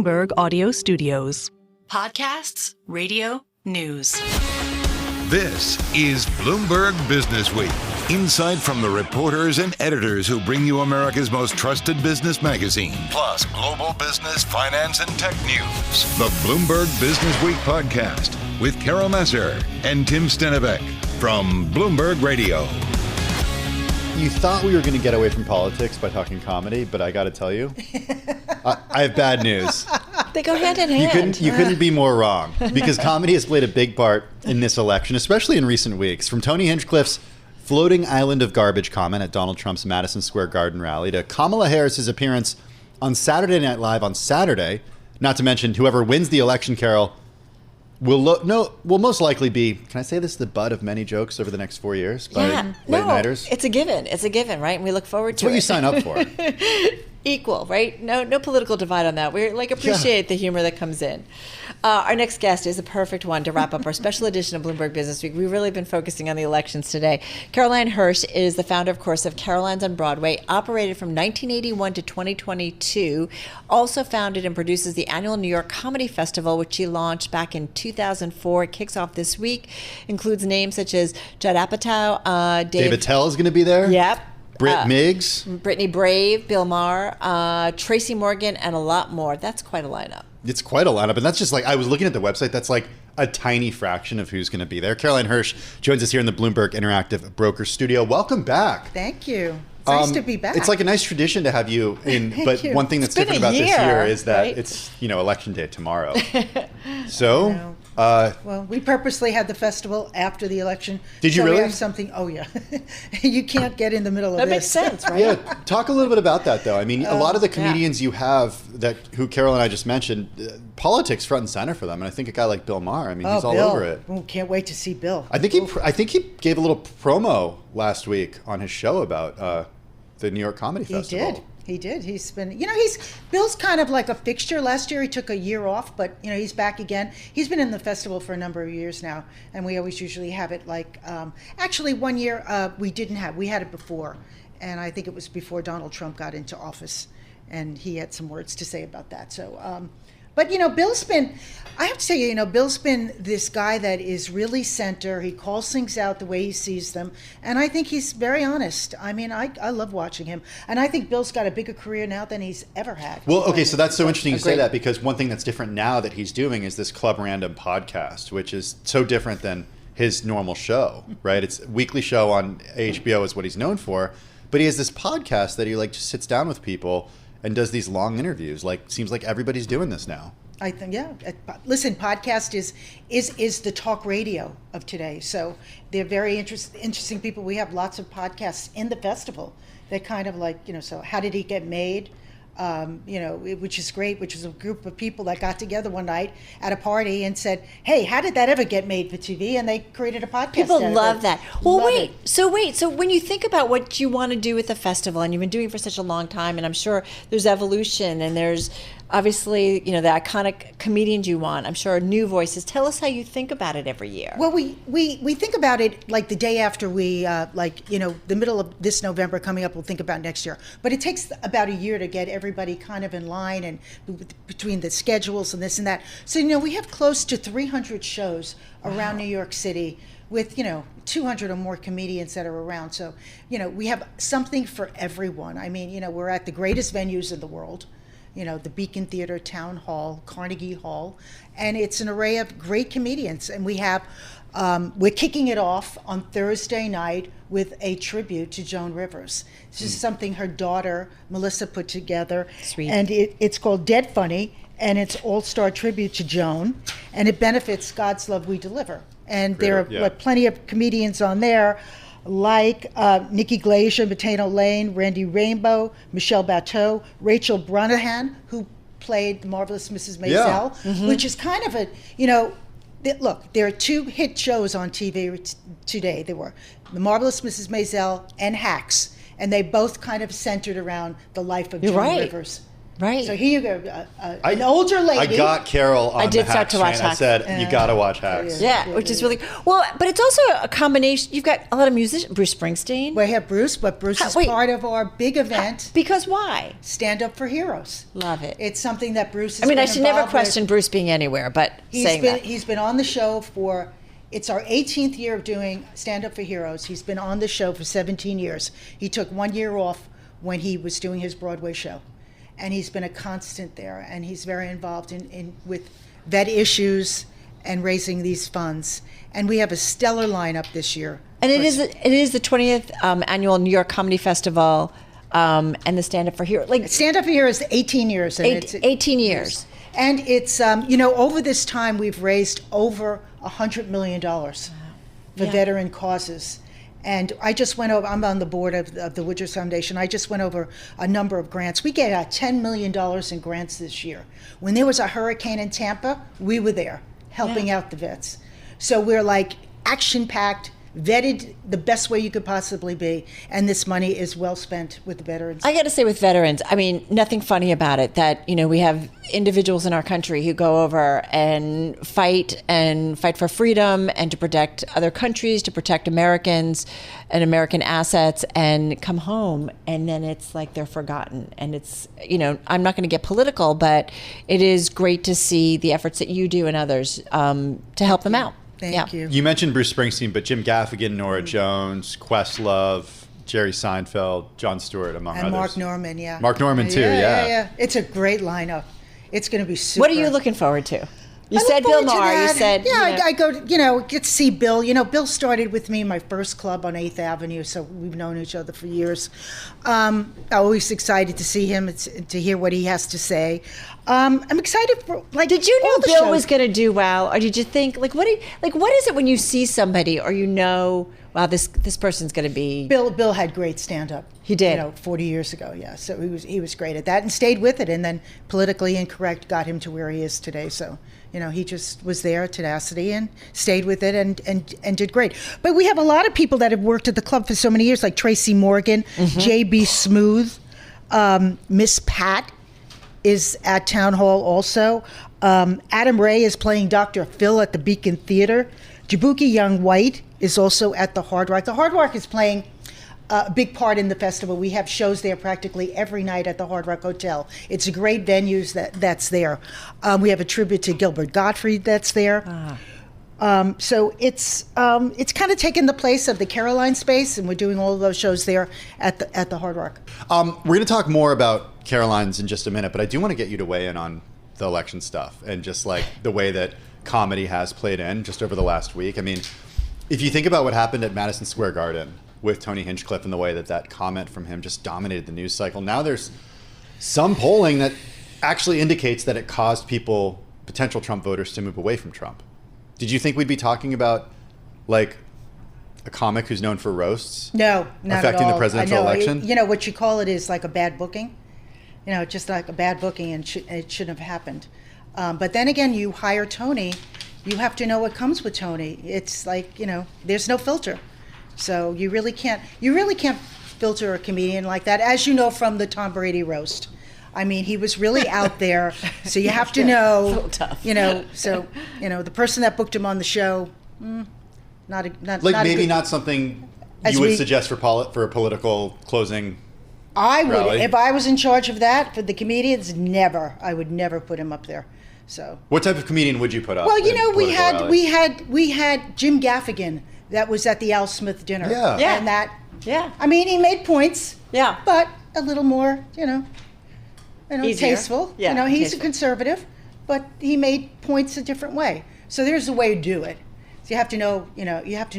Bloomberg Audio Studios. Podcasts, radio, news. This is Bloomberg Businessweek. Insight from the reporters and editors who bring you America's most trusted business magazine, plus global business, finance, and tech news. The Bloomberg Businessweek podcast with Carol Massar and Tim Stenovec from Bloomberg Radio. You thought we were going to get away from politics by talking comedy, but I got to tell you, I have bad news. They go hand in hand. You couldn't be more wrong, because comedy has played a big part in this election, especially in recent weeks. From Tony Hinchcliffe's floating island of garbage comment at Donald Trump's Madison Square Garden rally to Kamala Harris's appearance on Saturday Night Live on Saturday, not to mention whoever wins the election, Carol, will most likely be, can I say this, the butt of many jokes over the next 4 years by late-nighters? It's a given. It's a given, right? And we look forward to it. It's what you sign up for. Equal, right? No political divide on that. We appreciate the humor that comes in. Our next guest is a perfect one to wrap up our special edition of Bloomberg Businessweek. We've really been focusing on the elections today. Caroline Hirsch is the founder, of course, of Caroline's on Broadway, operated from 1981 to 2022. Also founded and produces the annual New York Comedy Festival, which she launched back in 2004. It kicks off this week. Includes names such as Judd Apatow, David Tell is going to be there. Yep. Britt Miggs, Brittany Brave, Bill Maher, Tracy Morgan, and a lot more. That's quite a lineup. It's quite a lineup. And that's just like, I was looking at the website, that's like a tiny fraction of who's going to be there. Caroline Hirsch joins us here in the Bloomberg Interactive Broker Studio. Welcome back. Thank you. It's nice to be back. It's like a nice tradition to have you in, but one thing that's different about this year is that right? It's, election day tomorrow. So, well, we purposely had the festival after the eletion. Did you really? We have something. Oh yeah, you can't get in the middle of that this. That makes sense, right? Yeah, talk a little bit about that, though. I mean, a lot of the comedians you have who Carol and I just mentioned, politics front and center for them, and I think a guy like Bill Maher, I mean, he's all Bill. over it. Oh, can't wait to see Bill. I think he gave a little promo last week on his show about the New York Comedy Festival. He did. He's been, Bill's kind of like a fixture. Last year he took a year off, but, he's back again. He's been in the festival for a number of years now, and we always usually have it like, actually 1 year we had it before, and I think it was before Donald Trump got into office, and he had some words to say about that. So, but, Bill's been, I have to tell you, Bill's been this guy that is really center. He calls things out the way he sees them. And I think he's very honest. I mean, I love watching him. And I think Bill's got a bigger career now than he's ever had. Well, okay, so that's so interesting you say that, because one thing that's different now that he's doing is this Club Random podcast, which is so different than his normal show, right? It's a weekly show on HBO is what he's known for. But he has this podcast that he just sits down with people and does these long interviews. Seems like everybody's doing this now. I think, yeah. Listen, podcast is the talk radio of today. So they're very interesting people. We have lots of podcasts in the festival that kind of so how did he get made? Which is great, which is a group of people that got together one night at a party and said, hey, how did that ever get made for TV? And they created a podcast. People love that. Well, wait. So when you think about what you want to do with the festival, and you've been doing it for such a long time, and I'm sure there's evolution, and there's obviously, the iconic comedians you want, I'm sure new voices. Tell us how you think about it every year. Well, we think about it like the day after we, the middle of this November coming up, we'll think about next year. But it takes about a year to get everybody kind of in line, and between the schedules and this and that. So, we have close to 300 shows around New York City with, 200 or more comedians that are around. So, we have something for everyone. I mean, we're at the greatest venues in the world. The Beacon Theater, Town Hall, Carnegie Hall, and it's an array of great comedians. And we have, we're kicking it off on Thursday night with a tribute to Joan Rivers. This is something her daughter, Melissa, put together. Sweet. And it's called Dead Funny, and it's all-star tribute to Joan, and it benefits God's Love We Deliver. And there are plenty of comedians on there, like Nikki Glaser, Matano Lane, Randy Rainbow, Michelle Bateau, Rachel Branahan, who played The Marvelous Mrs. Maisel, which is kind of a, look, there are two hit shows on TV today. There were The Marvelous Mrs. Maisel and Hacks, and they both kind of centered around the life of Joan Rivers. Right. So here you go, an older lady. I got Carol on I did the start Hacks to watch train. I Hacks. said, you got to watch Hacks. Yeah, which is really well, but it's also a combination. You've got a lot of musicians. Bruce Springsteen. We have Bruce, but Bruce is part of our big event. Because why? Stand Up for Heroes. Love it. It's something that Bruce has I mean, been I should never involved question with. Bruce being anywhere, but He's been on the show for, it's our 18th year of doing Stand Up for Heroes. He's been on the show for 17 years. He took 1 year off when he was doing his Broadway show. And he's been a constant there, and he's very involved in with vet issues and raising these funds. And we have a stellar lineup this year. And it is the 20th annual New York Comedy Festival, and the Stand Up for Heroes. Like Stand Up for Heroes, 18 years. And 18 years. And it's, over this time, we've raised over $100 million for veteran causes. And I just went over, I'm on the board of the Woodruff Foundation. I just went over a number of grants. We gave out $10 million in grants this year. When there was a hurricane in Tampa, we were there helping out the vets. So we're like action-packed, vetted the best way you could possibly be, and this money is well spent with the veterans. I got to say, with veterans, I mean, nothing funny about it. That we have individuals in our country who go over and fight for freedom and to protect other countries, to protect Americans and American assets, and come home, and then it's like they're forgotten. And it's I'm not going to get political, but it is great to see the efforts that you do and others to help them out. Thank you. You mentioned Bruce Springsteen, but Jim Gaffigan, Nora Jones, Questlove, Jerry Seinfeld, Jon Stewart, among others. And Mark Norman, yeah. Mark Norman, too, yeah. It's a great lineup. It's going to be super. What are you looking forward to? You said Bill Maher. You said I go get to see Bill. Bill started with me in my first club on 8th Avenue, so we've known each other for years. I'm always excited to see him, to hear what he has to say. I'm excited for Did you know Bill shows. was going to do well, or did you think what is it when you see somebody or wow, this person's going to be? Bill had great stand-up. He did. 40 years ago, yeah. So he was great at that and stayed with it, and then Politically Incorrect got him to where he is today. So, he just was there, tenacity, and stayed with it and did great. But we have a lot of people that have worked at the club for so many years, like Tracy Morgan, J.B. Smooth, Miss Pat is at Town Hall also. Adam Ray is playing Dr. Phil at the Beacon Theater. Jabuki Young White is also at the Hard Rock. The Hard Rock is playing a big part in the festival. We have shows there practically every night at the Hard Rock Hotel. It's a great venue that's there. We have a tribute to Gilbert Gottfried that's there. So it's kind of taken the place of the Caroline space, and we're doing all of those shows there at the Hard Rock. We're going to talk more about Caroline's in just a minute, but I do want to get you to weigh in on the election stuff and just like the way that comedy has played in just over the last week. I mean, if you think about what happened at Madison Square Garden with Tony Hinchcliffe and the way that comment from him just dominated the news cycle, now there's some polling that actually indicates that it caused potential Trump voters to move away from Trump. Did you think we'd be talking about like a comic who's known for roasts? No, not affecting at all. the presidential election? What you call it is like a bad booking. Just like a bad booking, and it shouldn't have happened. But then again, you hire Tony, you have to know what comes with Tony. It's like, there's no filter. So you really can't filter a comedian like that, as you know from the Tom Brady roast. I mean, he was really out there, so you have to know, so tough. The person that booked him on the show, not something you would suggest for a political closing. I would, rally. if I was in charge of that for the comedians, I would never put him up there. So. What type of comedian would you put up? Well, we had Jim Gaffigan that was at the Al Smith dinner. Yeah. And that. Yeah. I mean, he made points. Yeah. But a little more, Easier. tasteful. Yeah. He's tasteful. a conservative, but he made points a different way. So there's a way to do it. So you have to know,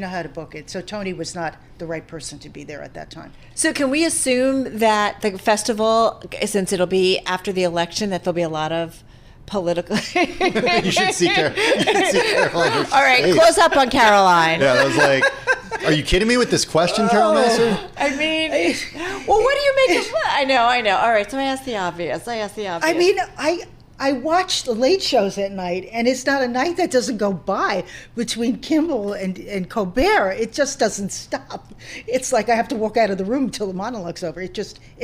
how to book it. So Tony was not the right person to be there at that time. So can we assume that the festival, since it'll be after the election, that there'll be a lot of political? You should see Caroline. All right, close up on Caroline. Yeah, I was like, are you kidding me with this question, Carol Massar? I mean, well, what do you make of that? I know. All right, so I asked the obvious. I mean, I watch the late shows at night, and it's not a night that doesn't go by between Kimmel and Colbert. It just doesn't stop. It's like I have to walk out of the room until the monologue's over. It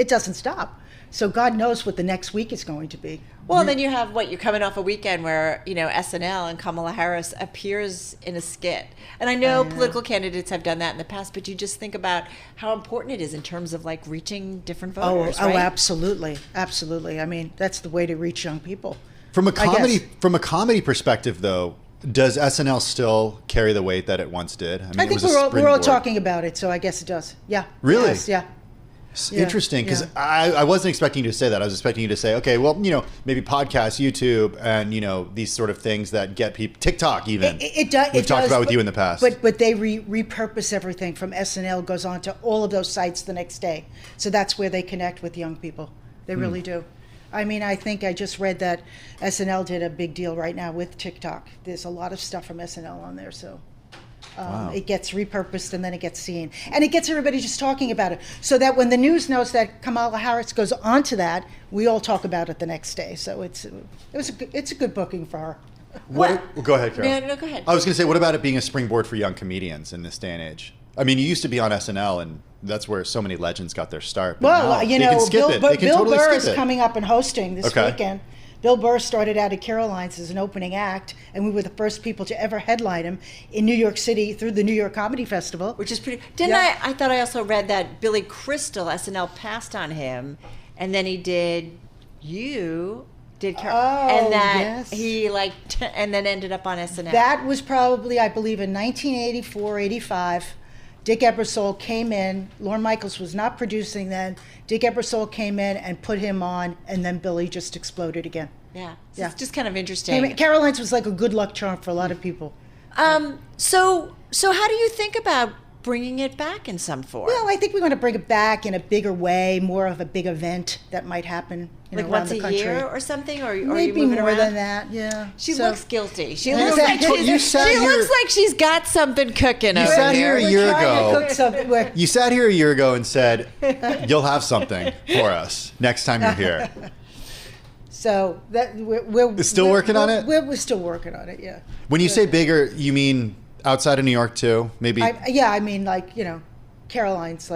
doesn't stop. So God knows what the next week is going to be. Well, then you have you're coming off a weekend where, SNL and Kamala Harris appears in a skit. And I know political candidates have done that in the past, but you just think about how important it is in terms of reaching different voters, right? Oh, absolutely. Absolutely. I mean, that's the way to reach young people. From a comedy perspective, though, does SNL still carry the weight that it once did? I mean, I think we're all talking about it, so I guess it does. Yeah. Really? Yes, yeah. It's interesting, because I wasn't expecting you to say that. I was expecting you to say, okay, well, maybe podcasts, YouTube, and, these sort of things that get people, TikTok even. It does. We've talked about with you in the past. But they repurpose everything from SNL, goes on to all of those sites the next day. So that's where they connect with young people. They really do. I mean, I think I just read that SNL did a big deal right now with TikTok. There's a lot of stuff from SNL on there, so... Wow. It gets repurposed and then it gets seen. And it gets everybody just talking about it. So that when the news knows that Kamala Harris goes on to that, we all talk about it the next day. So it's a good booking for her. Go ahead, Carol. No, go ahead. I was going to say, what about it being a springboard for young comedians in this day and age? I mean, you used to be on SNL, and that's where so many legends got their start. Well, they can skip it. They can Bill totally Burr skip is it. coming up and hosting this weekend. Bill Burr started out at Caroline's as an opening act, and we were the first people to ever headline him in New York City through the New York Comedy Festival. Which is pretty... I thought I also read that Billy Crystal, SNL, passed on him, and then he did and that he and then ended up on SNL. That was probably, I believe, in 1984, 85. Dick Ebersol came in. Lorne Michaels was not producing then. Dick Ebersol came in and put him on, and then Billy just exploded again. Yeah. Yeah. It's just kind of interesting. Caroline's was like a good luck charm for a lot of people. So how do you think about bringing it back in some form? Well, I think we want to bring it back in a bigger way, more of a big event that might happen around once the a country. year or something, or maybe you move it more around? than that. Yeah. She So- looks guilty. She Yeah. looks like You she's got something cooking over sat here. here a year We're trying to ago. cook something where- You sat here a year ago and said, you'll have something for us next time you're here. So that we're Still working on it? We're still working on it. Yeah. When you say bigger, you mean outside of New York too? Maybe. I mean, Caroline's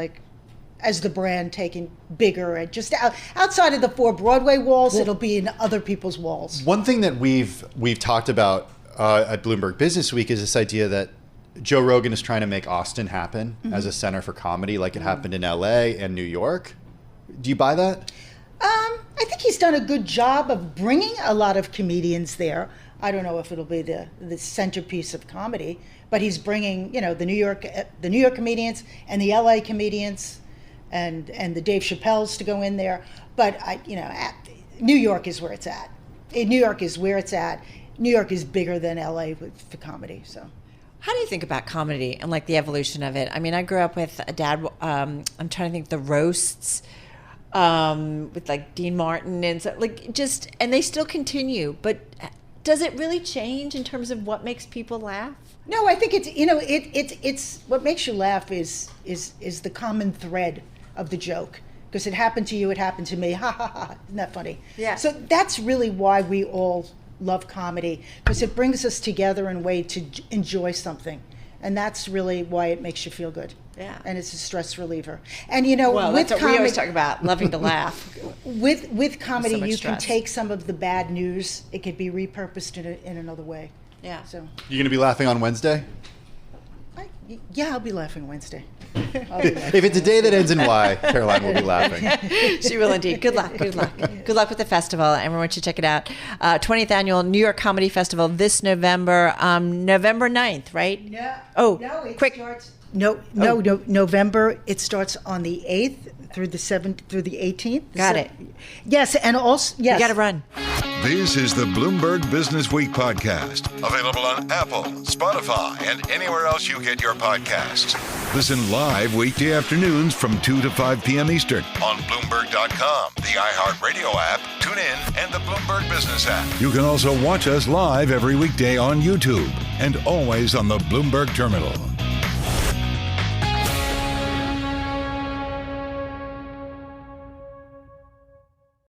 as the brand taking bigger and just outside of the 4 Broadway walls, it'll be in other people's walls. One thing that we've talked about at Bloomberg Businessweek is this idea that Joe Rogan is trying to make Austin happen as a center for comedy, like it happened in LA and New York. Do you buy that? I think he's done a good job of bringing a lot of comedians there. I don't know if it'll be the centerpiece of comedy, but he's bringing the New York comedians and the LA comedians, and the Dave Chappelles to go in there. But New York is where it's at. New York is where it's at. New York is bigger than LA for comedy. So. How do you think about comedy and the evolution of it? I mean, I grew up with a dad. I'm trying to think the roasts. With Dean Martin and so and they still continue, but does it really change in terms of what makes people laugh? No, I think it's what makes you laugh is the common thread of the joke, because it happened to you, it happened to me, ha ha ha, isn't that funny? Yeah. So that's really why we all love comedy, because it brings us together in a way to enjoy something. And that's really why it makes you feel good. Yeah. And it's a stress reliever. And well, with that's what we always talk about, loving to laugh. With comedy, So much you stress. can take some of the bad news. It could be repurposed in another way. Yeah. So You're going to be laughing on Wednesday? I'll be laughing Wednesday. If it's a day that ends in Y, Caroline will be laughing. She will indeed. Good luck. Good luck. Good luck with the festival. Everyone should check it out. 20th Annual New York Comedy Festival this November, November 9th, right? November. It starts on the 8th through the 7th through the 18th. Got it. Yes, and also yes. You got to run. This is the Bloomberg Business Week podcast, available on Apple, Spotify, and anywhere else you get your podcasts. Listen live weekday afternoons from 2 to 5 p.m. Eastern on Bloomberg.com, the iHeartRadio app, TuneIn, and the Bloomberg Business app. You can also watch us live every weekday on YouTube and always on the Bloomberg Terminal.